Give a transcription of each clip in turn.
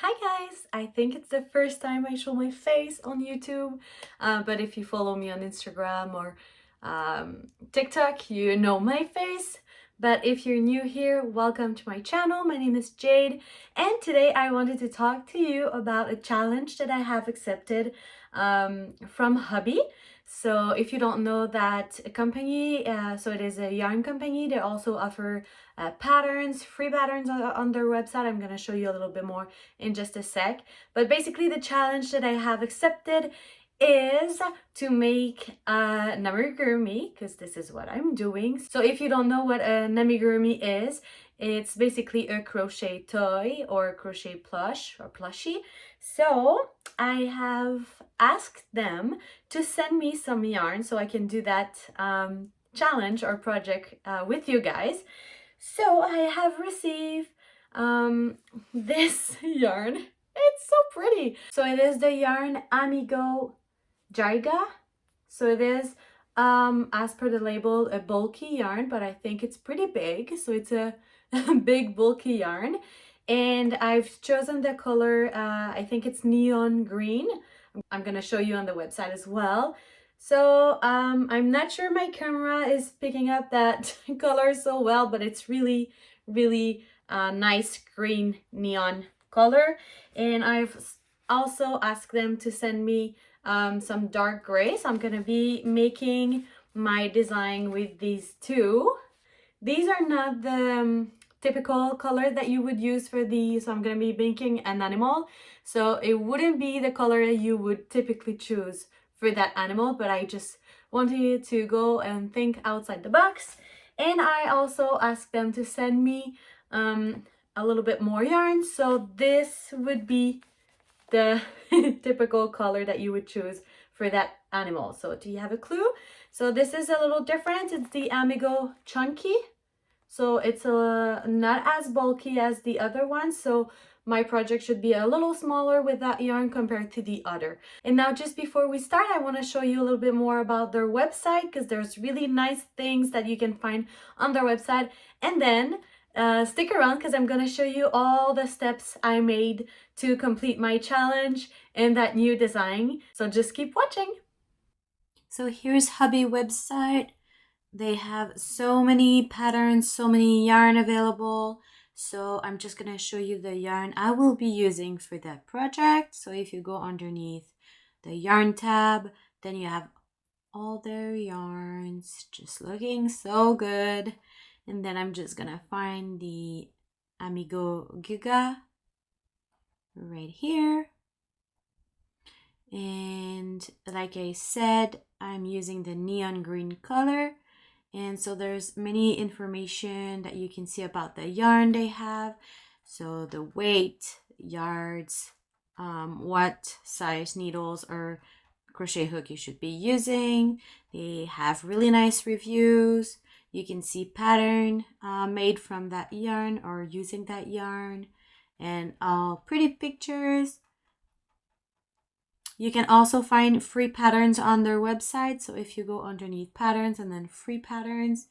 Hi guys! I think it's the first time I show my face on YouTube, but if you follow me on Instagram or TikTok, you know my face. But if you're new here, welcome to my channel. My name is Jade, and today I wanted to talk to you about a challenge that I have accepted from Hubby. So if you don't know that company, so it is a yarn company. They also offer patterns, free patterns on their website. I'm going to show you a little bit more in just a sec. But basically the challenge that I have accepted is to make an amigurumi, because this is what I'm doing. So if you don't know what an amigurumi is, it's basically a crochet toy or a crochet plush or plushie. So I have asked them to send me some yarn so I can do that challenge or project with you guys. So I have received this yarn. It's so pretty. So it is the yarn Amigo Jade. So it is as per the label a bulky yarn, but I think it's pretty big, so it's a big bulky yarn. And I've chosen the color, I think it's neon green. I'm gonna show you on the website as well. So I'm not sure my camera is picking up that color so well, but it's really nice green neon color. And I've also asked them to send me some dark gray, so I'm gonna be making my design with these two. These are not the typical color that you would use for these, so I'm gonna be making an animal, so it wouldn't be the color you would typically choose for that animal, but I just wanted you to go and think outside the box. And I also asked them to send me a little bit more yarn, so this would be the typical color that you would choose for that animal. So do you have a clue? So this is a little different. It's the Amigo Chunky. So it's not as bulky as the other one. So my project should be a little smaller with that yarn compared to the other. And now just before we start, I want to show you a little bit more about their website, because there's really nice things that you can find on their website. And then stick around, because I'm going to show you all the steps I made to complete my challenge and that new design. So just keep watching. So here's Hubby website. They have so many patterns, so many yarn available. So I'm just going to show you the yarn I will be using for that project. So if you go underneath the yarn tab, then you have all their yarns just looking so good. And then I'm just going to find the Amigo Giga right here. And like I said, I'm using the neon green color. And so there's many information that you can see about the yarn they have. So the weight, yards, what size needles or crochet hook you should be using. They have really nice reviews. You can see pattern made from that yarn or using that yarn, and all pretty pictures. You can also find free patterns on their website. So if you go underneath patterns and then free patterns,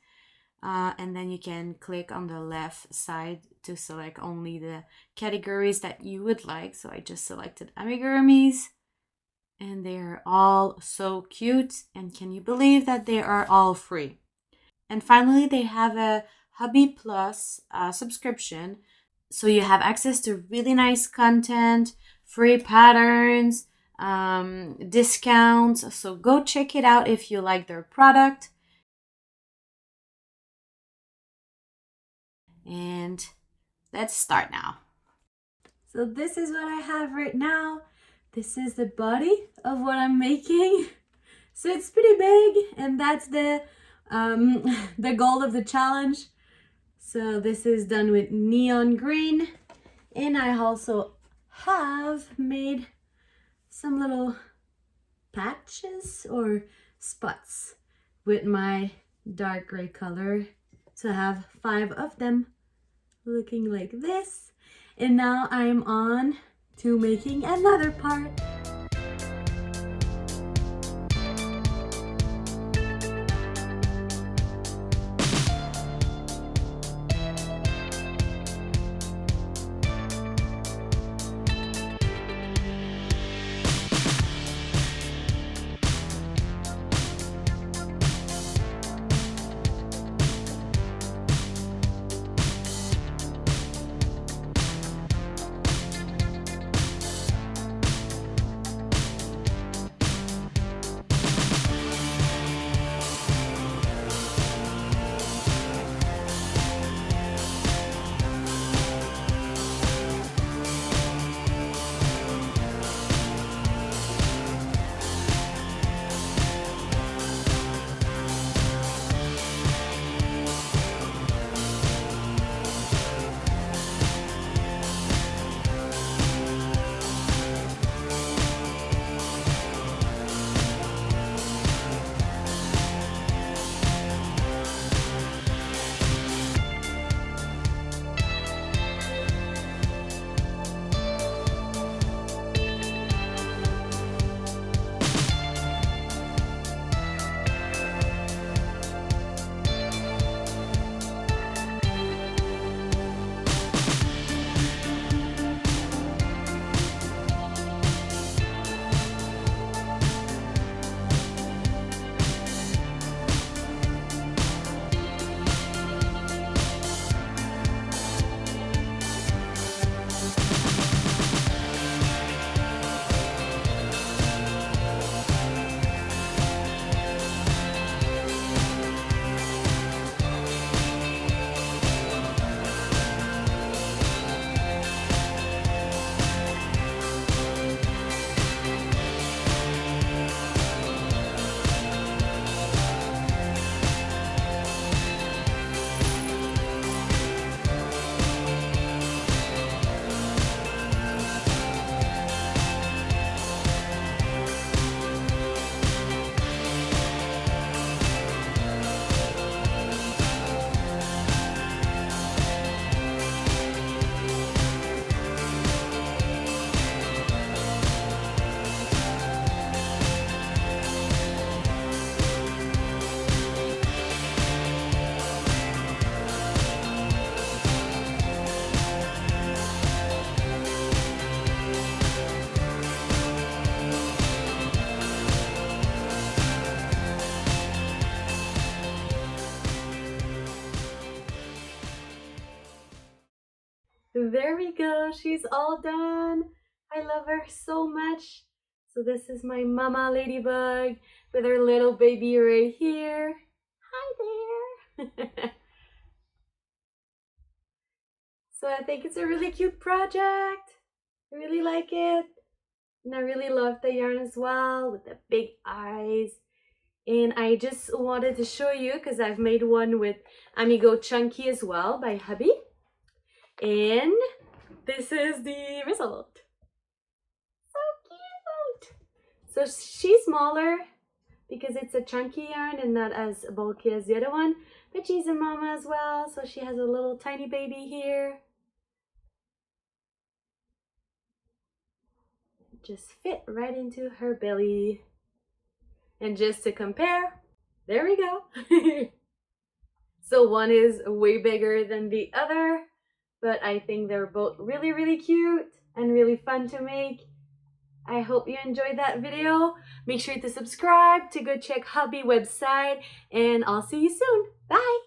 and then you can click on the left side to select only the categories that you would like. So I just selected amigurumis, and they're all so cute. And can you believe that they are all free? And finally, they have a Hubby Plus subscription. So you have access to really nice content, free patterns, discounts. So go check it out if you like their product. And let's start now. So this is what I have right now. This is the body of what I'm making. So it's pretty big, and that's the goal of the challenge. So this is done with neon green, and I also have made some little patches or spots with my dark gray color. So I have 5 of them looking like this. And now I'm on to making another part. There we go. She's all done. I love her so much. So this is my mama ladybug with her little baby right here. Hi there. So I think it's a really cute project. I really like it. And I really love the yarn as well with the big eyes. And I just wanted to show you because I've made one with Amigo Chunky as well by hubby. And this is the result. So cute! So she's smaller because it's a chunky yarn and not as bulky as the other one. But she's a mama as well, so she has a little tiny baby here. Just fit right into her belly. And just to compare, there we go. So one is way bigger than the other, but I think they're both really, really cute and really fun to make. I hope you enjoyed that video. Make sure to subscribe to go check hubby website, and I'll see you soon. Bye!